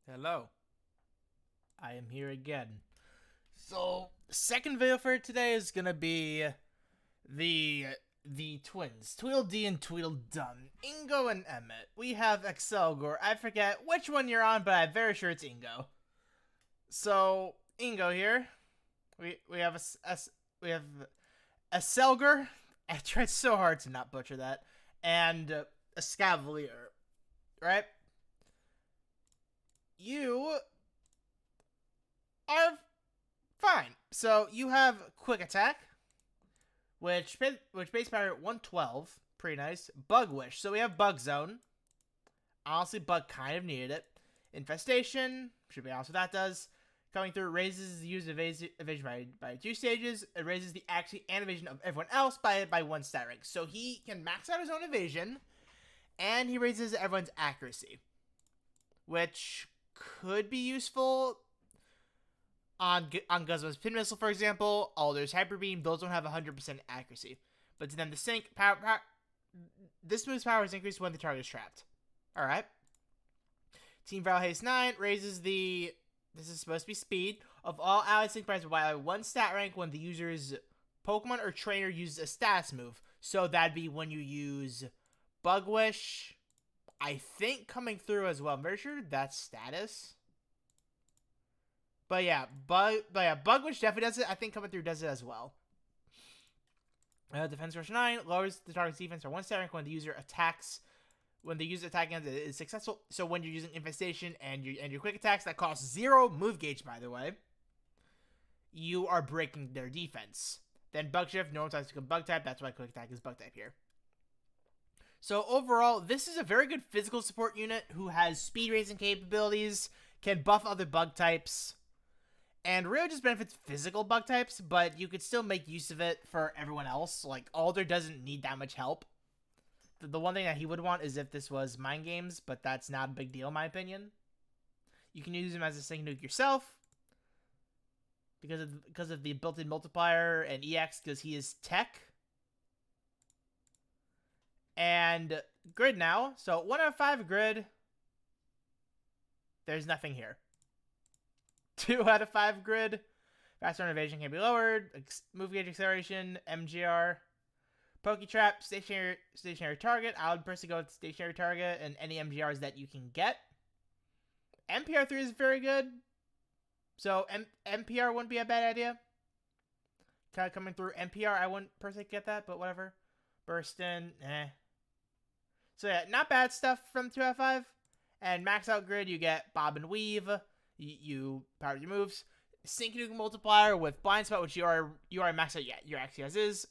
Hello. I am here again. So, second video for today is gonna be the twins, Tweedledee and Tweedledum, Ingo and Emmett. We have Excelgor. I forget which one you're on, but I'm very sure it's Ingo. So, Ingo here. We have we have Excelgor. I tried so hard to not butcher that, and a Scavalier, right? You are fine. So you have quick attack, which base power 112, pretty nice. Bug wish. So we have bug zone. Honestly, bug kind of needed it. Infestation should be honest what that does. Coming through raises the use evasion by 2 stages. It raises the accuracy and evasion of everyone else by 1 stat rank. So he can max out his own evasion, and he raises everyone's accuracy, which could be useful on Guzma's Pin Missile, for example. Alder's Hyper Beam, those don't have 100% accuracy. But to them, the Sync, this move's power is increased when the target is trapped. Alright. Team Viral Haste 9 raises the, this is supposed to be speed, of all allied Sync primes by 1 stat rank when the user's Pokemon or trainer uses a status move. So that'd be when you use Bug Wish, I think, coming through as well. I'm very sure that's status. But yeah, Bug Wish definitely does it. I think coming through does it as well. Defense Rush 9 lowers the target's defense for 1 stat rank when the user attacks. When the user attack is successful. So when you're using Infestation and your quick attacks that cost 0 move gauge, by the way, you are breaking their defense. Then Bug Shift, normal types become Bug type. That's why quick attack is Bug type here. So overall, this is a very good physical support unit who has speed raising capabilities, can buff other bug types, and really just benefits physical bug types, but you could still make use of it for everyone else. Like, Alder doesn't need that much help. The one thing that he would want is if this was Mind Games, but that's not a big deal in my opinion. You can use him as a Sync Nuke yourself, because of the built-in multiplier and EX, because he is Tech. And grid now. So 1 out of 5 grid. There's nothing here. 2 out of 5 grid. Faster evasion can be lowered. Move gauge acceleration. MGR. Poketrap. Stationary target. I would personally go with stationary target and any MGRs that you can get. MPR3 is very good. So MPR wouldn't be a bad idea. Kind of coming through MPR, I wouldn't personally get that, but whatever. Burst in, So yeah, not bad stuff from 2 out of 5. And max out grid, you get Bob and Weave. You power your moves. Sync Nuke multiplier with Blind Spot, which you are maxed out yet. You're actually as is.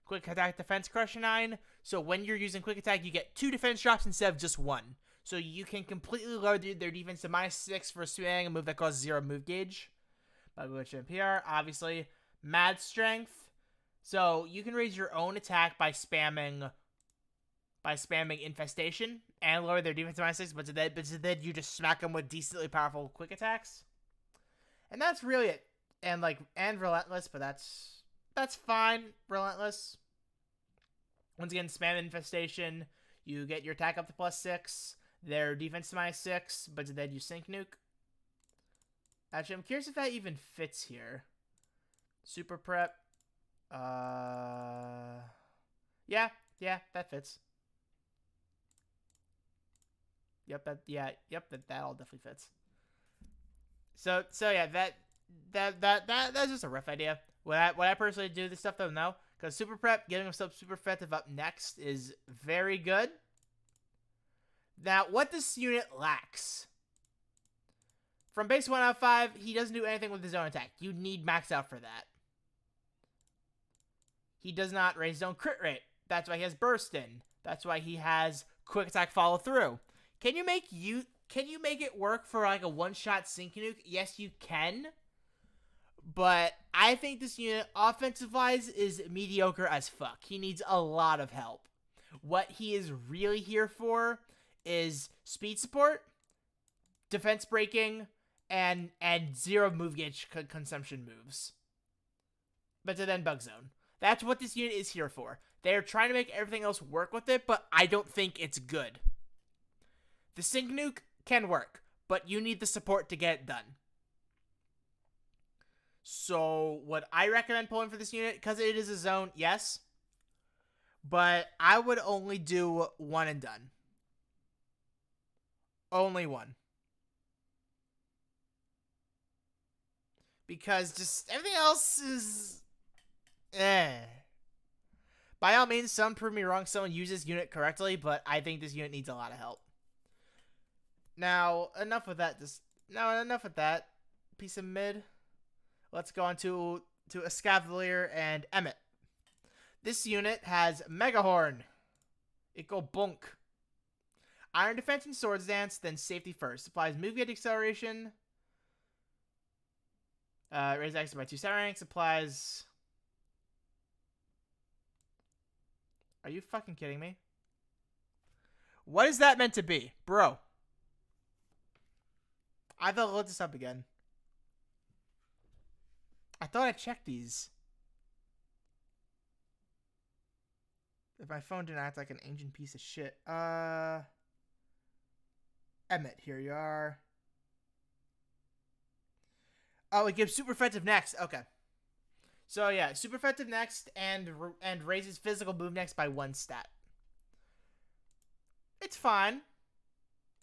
Quick attack defense Crusher 9. So when you're using quick attack, you get 2 defense drops instead of just 1. So you can completely lower their defense to -6 for spamming a move that costs 0 move gauge. By which MPR, obviously. Mad Strength. So you can raise your own attack by spamming Infestation and lower their defense to -6, but then you just smack them with decently powerful quick attacks. And that's really it. And Relentless, but that's fine. Relentless. Once again, spam Infestation. You get your attack up to +6. Their defense to -6, but then you Sync Nuke. Actually, I'm curious if that even fits here. Super Prep. Yeah, that fits. Yep, that all definitely fits. So yeah, that's just a rough idea. Would I personally do this stuff though? No, because Super Prep, getting himself super effective up next is very good. Now, what this unit lacks. From base 1 out of 5, he doesn't do anything with his own attack. You need max out for that. He does not raise his own crit rate. That's why he has Burst in. That's why he has Quick Attack Follow Through. Can you make it work for like a one-shot Sync Nuke? Yes, you can. But I think this unit, offensive-wise, is mediocre as fuck. He needs a lot of help. What he is really here for is speed support, defense breaking, and 0 move gauge consumption moves. But then Bug Zone. That's what this unit is here for. They're trying to make everything else work with it, but I don't think it's good. The Sync Nuke can work, but you need the support to get it done. So, would I recommend pulling for this unit? Because it is a zone, yes. But I would only do one and done. Only one. Because just everything else is... By all means, someone prove me wrong. Someone uses this unit correctly, but I think this unit needs a lot of help. Now, enough with that. Enough with that. Piece of mid. Let's go on to Escavalier and Emmet. This unit has Megahorn. It go bunk. Iron Defense and Swords Dance, then Safety First. Supplies move gate acceleration. Raise accuracy by 2 stat ranks. Supplies... Are you fucking kidding me? What is that meant to be? Bro. I thought I looked this up again. I thought I checked these. If my phone didn't act like an ancient piece of shit. Emmet, here you are. Oh, it gives super effective next. Okay. So yeah, super effective next and raises physical move next by 1 stat. It's fine.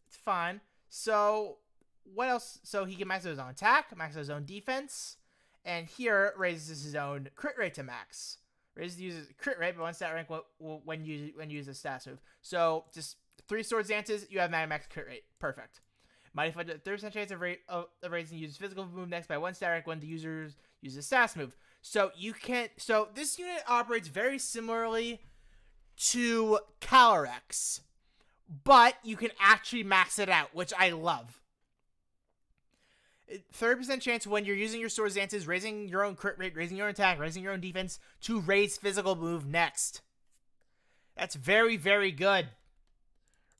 It's fine. So what else? So he can max out his own attack, max out his own defense, and here raises his own crit rate to max. Raises the user's crit rate by 1 stat rank when you use a stat move. So just 3 swords dances, you have max crit rate. Perfect. Mighty Fight, 30% chance of raising the user's physical move next by 1 stat rank when the user uses a stat move. So you can't. So this unit operates very similarly to Calyrex, but you can actually max it out, which I love. 30% chance when you're using your swords dances, raising your own crit rate, raising your own attack, raising your own defense to raise physical move next. That's very, very good.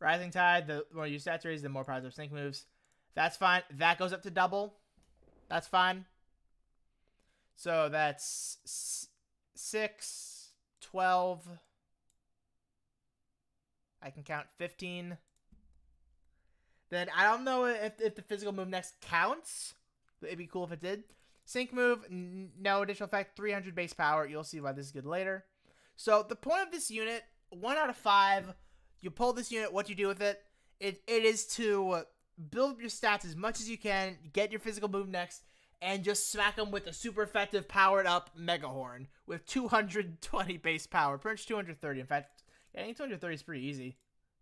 Rising Tide, the more you stats raise, the more positive sync moves. That's fine. That goes up to double. That's fine. So that's 6, 12. I can count 15. Then I don't know if the physical move next counts. It'd be cool if it did. Sync move, no additional effect, 300 base power. You'll see why this is good later. So the point of this unit, 1 out of 5. You pull this unit, what you do with it, it is to build up your stats as much as you can, get your physical move next, and just smack them with a super effective powered up Megahorn with 220 base power. Pretty much 230. In fact, getting 230 is pretty easy.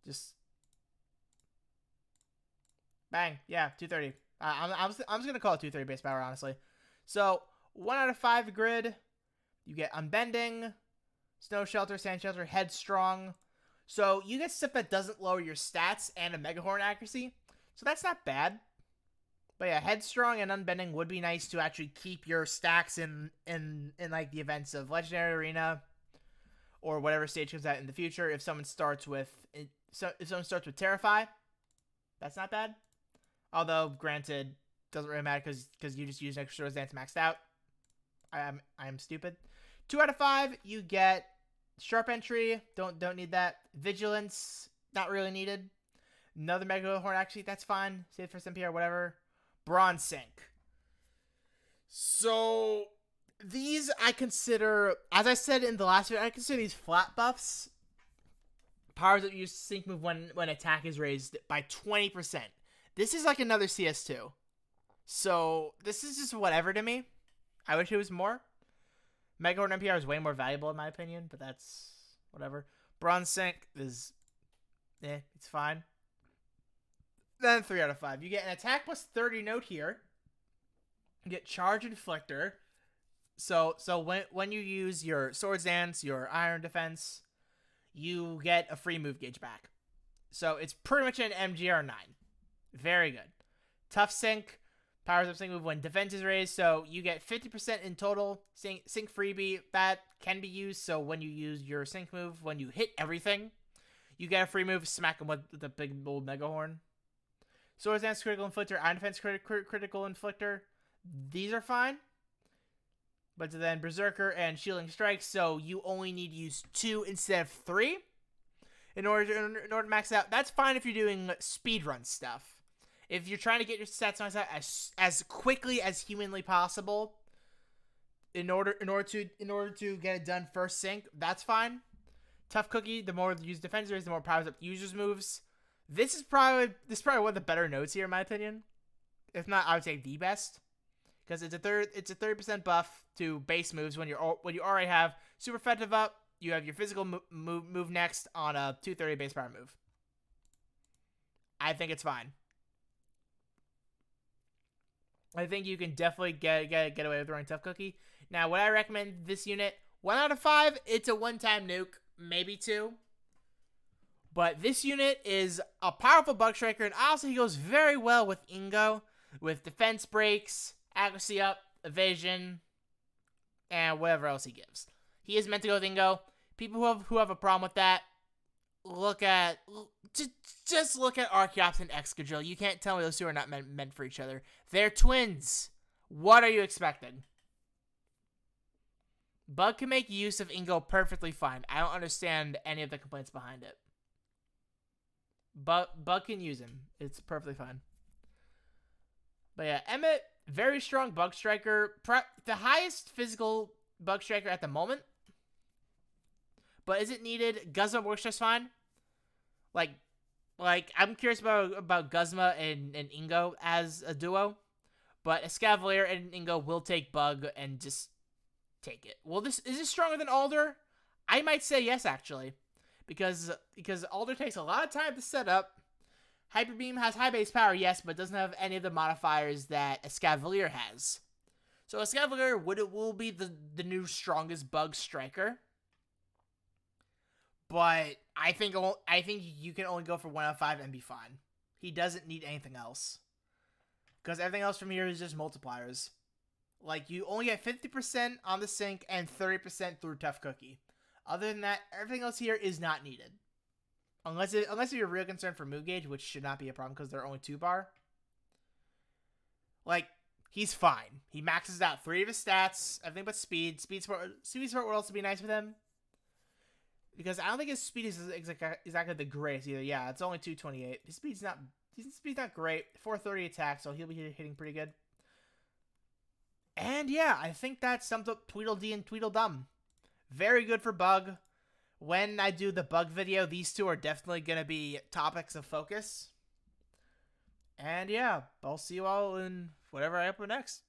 Just bang. Yeah, 230. I'm just going to call it 230 base power, honestly. So, 1 out of 5 grid. You get Unbending, Snow Shelter, Sand Shelter, Headstrong. So, you get stuff that doesn't lower your stats and a Megahorn accuracy. So, that's not bad. But yeah, Headstrong and Unbending would be nice to actually keep your stacks in like the events of Legendary Arena or whatever stage comes out in the future. If someone starts with Terrify, that's not bad. Although, granted, doesn't really matter because you just use extra swords dance maxed out. I am stupid. 2 out of 5, you get Sharp Entry. Don't need that. Vigilance, not really needed. Another Megahorn, actually, that's fine. Save for SMP or whatever. Bronze Sync. So, these I consider, as I said in the last video, I consider these flat buffs. Powers that use sync move when attack is raised by 20%. This is like another CS2. So, this is just whatever to me. I wish it was more. Megahorn NPR is way more valuable in my opinion, but that's whatever. Bronze Sync is, it's fine. Then 3 out of 5. You get an attack plus 30 note here. You get Charge Inflictor. So when you use your Swords Dance, your Iron Defense, you get a free move gauge back. So it's pretty much an MGR 9. Very good. Tough Sync. Powers up sync move when defense is raised. So you get 50% in total sync freebie. That can be used. So when you use your sync move, when you hit everything, you get a free move. Smack them with the big old Megahorn. Swords Dance, Critical Inflictor, Iron Defense, Critical Inflictor. These are fine. But then Berserker and Shielding Strike, so you only need to use 2 instead of 3 in order to max out. That's fine if you're doing speedrun stuff. If you're trying to get your stats maxed out as quickly as humanly possible, in order to get it done first sync, that's fine. Tough Cookie, the more used defense there is, the more powers up the user's moves. This is probably one of the better notes here, in my opinion. If not, I would say the best, because it's a 30% buff to base moves when you already have super effective up. You have your physical move next on a 230 base power move. I think it's fine. I think you can definitely get away with running Tough Cookie. Now, would I recommend this unit? 1 out of 5, it's a one-time nuke, maybe 2. But this unit is a powerful Bug Striker, and also he goes very well with Ingo, with defense breaks, accuracy up, evasion, and whatever else he gives. He is meant to go with Ingo. People who have a problem with that, just look at Archeops and Excadrill. You can't tell me those two are not meant for each other. They're twins. What are you expecting? Bug can make use of Ingo perfectly fine. I don't understand any of the complaints behind it. Bug can use him. It's perfectly fine. But yeah, Emmett, very strong Bug Striker. The highest physical Bug Striker at the moment. But is it needed? Guzma works just fine. Like I'm curious about Guzma and Ingo as a duo. But Escavalier and Ingo will take Bug and just take it. Well, is this stronger than Alder? I might say yes, actually. Because Alder takes a lot of time to set up. Hyper Beam has high base power, yes, but doesn't have any of the modifiers that Escavalier has. So Escavalier will be the new strongest Bug Striker. But I think you can only go for 1 out of 5 and be fine. He doesn't need anything else. Because everything else from here is just multipliers. Like, you only get 50% on the sync and 30% through Tough Cookie. Other than that, everything else here is not needed. Unless you're real concerned for move gauge, which should not be a problem because they're only 2-bar. Like, he's fine. He maxes out 3 of his stats. Everything but speed. Speed support would also be nice with him. Because I don't think his speed is exactly the greatest either. Yeah, it's only 228. His speed's not great. 430 attack, so he'll be hitting pretty good. And yeah, I think that sums up Tweedledee and Tweedledum. Very good for Bug. When I do the Bug video, these two are definitely going to be topics of focus. And yeah, I'll see you all in whatever I upload next.